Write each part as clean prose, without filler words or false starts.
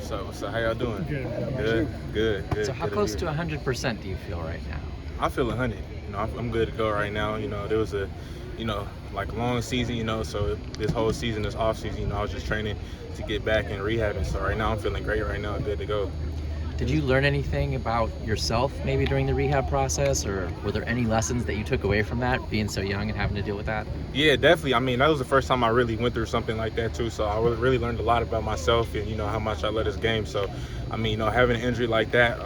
So how y'all doing? Good. Good. So how Good close be to here. 100% do you feel right now? I feel 100. I'm good to go right now. There was a, like long season. So this whole season, this off season, I was just training to get back and rehabbing. So right now I'm feeling great. Right now, good to go. Did you learn anything about yourself maybe during the rehab process, or were there any lessons that you took away from that, being so young and having to deal with that? Yeah, definitely. I mean, that was the first time I really went through something like that too. So I really learned a lot about myself and how much I love this game. So, I mean, having an injury like that,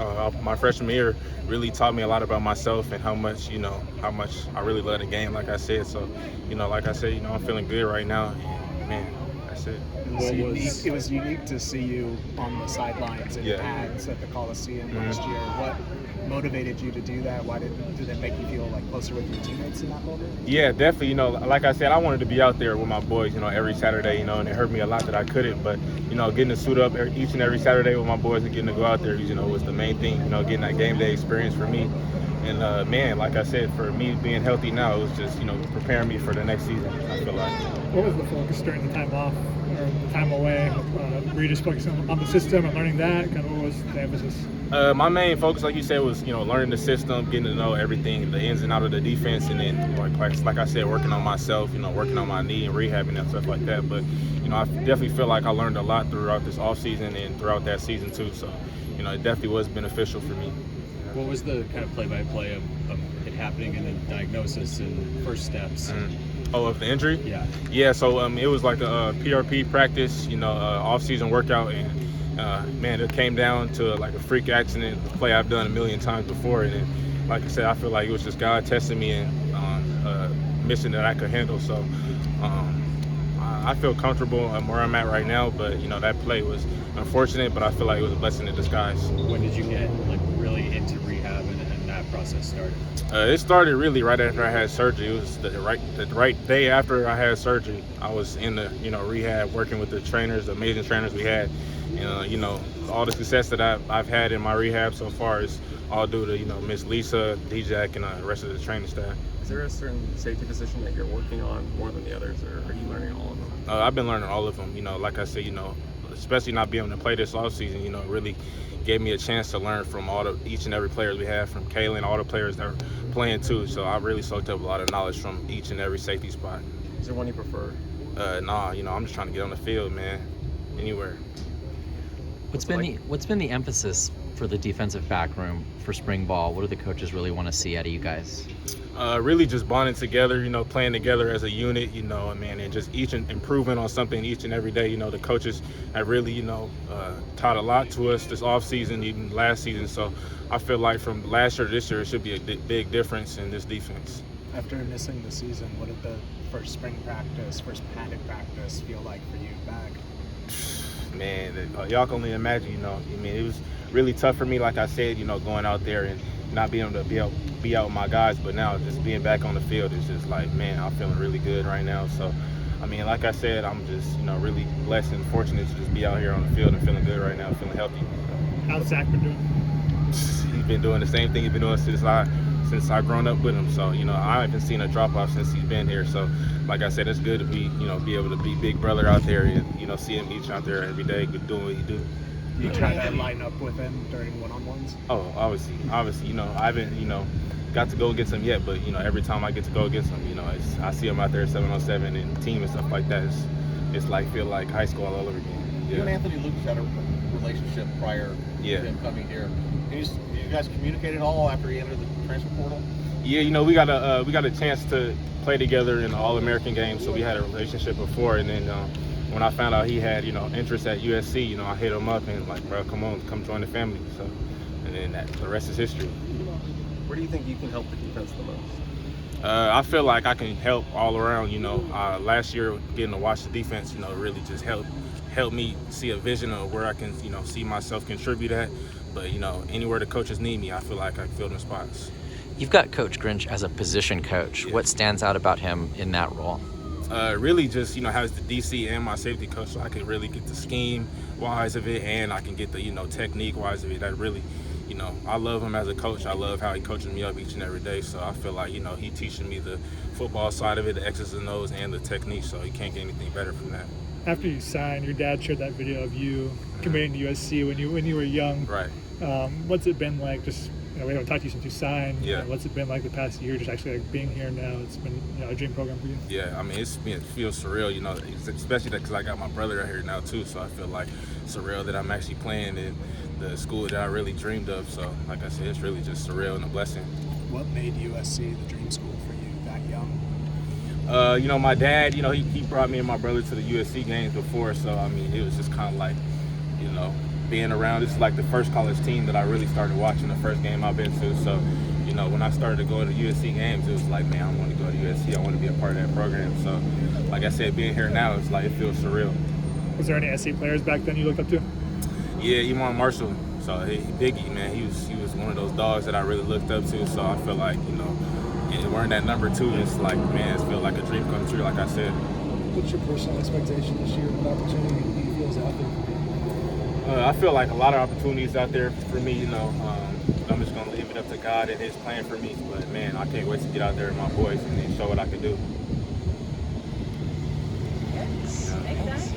my freshman year really taught me a lot about myself and how much I really love the game. Like I said, so I'm feeling good right now. And, man, that's it. It was unique to see you on the sidelines in pads at the Coliseum last year. What motivated you to do that? Why did it make you feel like closer with your teammates in that moment? Yeah, definitely. Like I said, I wanted to be out there with my boys, every Saturday, and it hurt me a lot that I couldn't. But, getting to suit up each and every Saturday with my boys and getting to go out there, was the main thing, getting that game day experience for me. And, man, like I said, for me being healthy now, it was just, preparing me for the next season, I feel like. What was the focus during the time off or the time away? Were you just focusing on the system and learning that? Kind of what was the emphasis? My main focus, like you said, was learning the system, getting to know everything, the ins and outs of the defense, and then like I said, working on myself, working on my knee and rehabbing and stuff like that. But I definitely feel like I learned a lot throughout this off season and throughout that season too. So it definitely was beneficial for me. What was the kind of play-by-play of it happening and then diagnosis and first steps? Oh, of the injury? Yeah. Yeah. So it was like a PRP practice, off-season workout, and man, it came down to like a freak accident, a play I've done a million times before. And then, like I said, I feel like it was just God testing me and mission that I could handle. So I feel comfortable where I'm at right now, but that play was unfortunate, but I feel like it was a blessing in disguise. When did you get really into rehab and that process started? It started really right after I had surgery. It was the right day after I had surgery. I was in the rehab, working with the trainers, the amazing trainers we had. All the success that I've had in my rehab so far is all due to Miss Lisa, D-Jack, and the rest of the training staff. Is there a certain safety position that you're working on more than the others, or are you learning all of them? I've been learning all of them. Like I said, especially not being able to play this offseason, it really gave me a chance to learn from each and every player we have, from Kalen, all the players that are playing too. So I really soaked up a lot of knowledge from each and every safety spot. Is there one you prefer? Nah, I'm just trying to get on the field, man. Anywhere. What's been the emphasis for the defensive back room for spring ball? What do the coaches really want to see out of you guys? Really just bonding together, playing together as a unit, and just each improving on something each and every day. The coaches have really, taught a lot to us this offseason, even last season. So I feel like from last year to this year, it should be a big difference in this defense. After missing the season, what did the first spring practice, first padded practice feel like for you back? Man, y'all can only imagine, it was really tough for me, like I said, going out there and not being able to be out with my guys, but now just being back on the field is just like, man, I'm feeling really good right now. So, like I said, I'm just, really blessed and fortunate to just be out here on the field and feeling good right now, feeling healthy. How's Zach been doing? He's been doing the same thing he's been doing since I've grown up with him. So, I haven't seen a drop-off since he's been here. So, like I said, it's good to be able to be big brother out there and, see him each out there every day doing what he do. You try to line up with him during one-on-ones? Oh, obviously, I haven't, got to go against him yet, but, every time I get to go against him, I see him out there 7-on-7 and team and stuff like that. It's like, feel like high school all over again. Yeah. You and Anthony Lucas had a relationship prior to him coming here. Did you guys communicate at all after he entered the transfer portal? Yeah, we got a chance to play together in the All-American game, so we had a relationship before, and then when I found out he had, interest at USC, I hit him up and like, bro, come join the family. So, and then the rest is history. Where do you think you can help the defense the most? I feel like I can help all around. Last year getting to watch the defense, really just help me see a vision of where I can, see myself contribute at. But anywhere the coaches need me, I feel like I can fill them spots. You've got Coach Grinch as a position coach. Yeah. What stands out about him in that role? Really just, has the DC and my safety coach, so I can really get the scheme-wise of it, and I can get the, technique-wise of it. That really, I love him as a coach. I love how he coaches me up each and every day. So I feel like, he teaching me the football side of it, the X's and O's, and the technique. So you can't get anything better from that. after you signed, your dad shared that video of you committing to USC when you were young. Right. What's it been like? Just we haven't talked to you since you signed. Yeah. What's it been like the past year? Just actually like being here now. It's been a dream program for you. Yeah, I mean, it feels surreal, especially because I got my brother out here now too. So I feel like surreal that I'm actually playing in the school that I really dreamed of. So, like I said, it's really just surreal and a blessing. What made USC the dream school for you that young? My dad, he brought me and my brother to the USC games before. So I mean, it was just kind of like, being around. This is like the first college team that I really started watching, the first game I've been to. So, when I started to go to USC games, it was like, man, I want to go to USC. I want to be a part of that program. So, like I said, being here now, it's like, it feels surreal. Was there any SC players back then you looked up to? Yeah, Iman Marshall. So, Biggie, man, he was one of those dogs that I really looked up to. So, I feel like, wearing that number 2, it's like, man, it feels like a dream come true, like I said. What's your personal expectation this year? What opportunity do you feel is out there for you? I feel like a lot of opportunities out there for me, I'm just going to leave it up to God and His plan for me. But, man, I can't wait to get out there with my boys and show what I can do.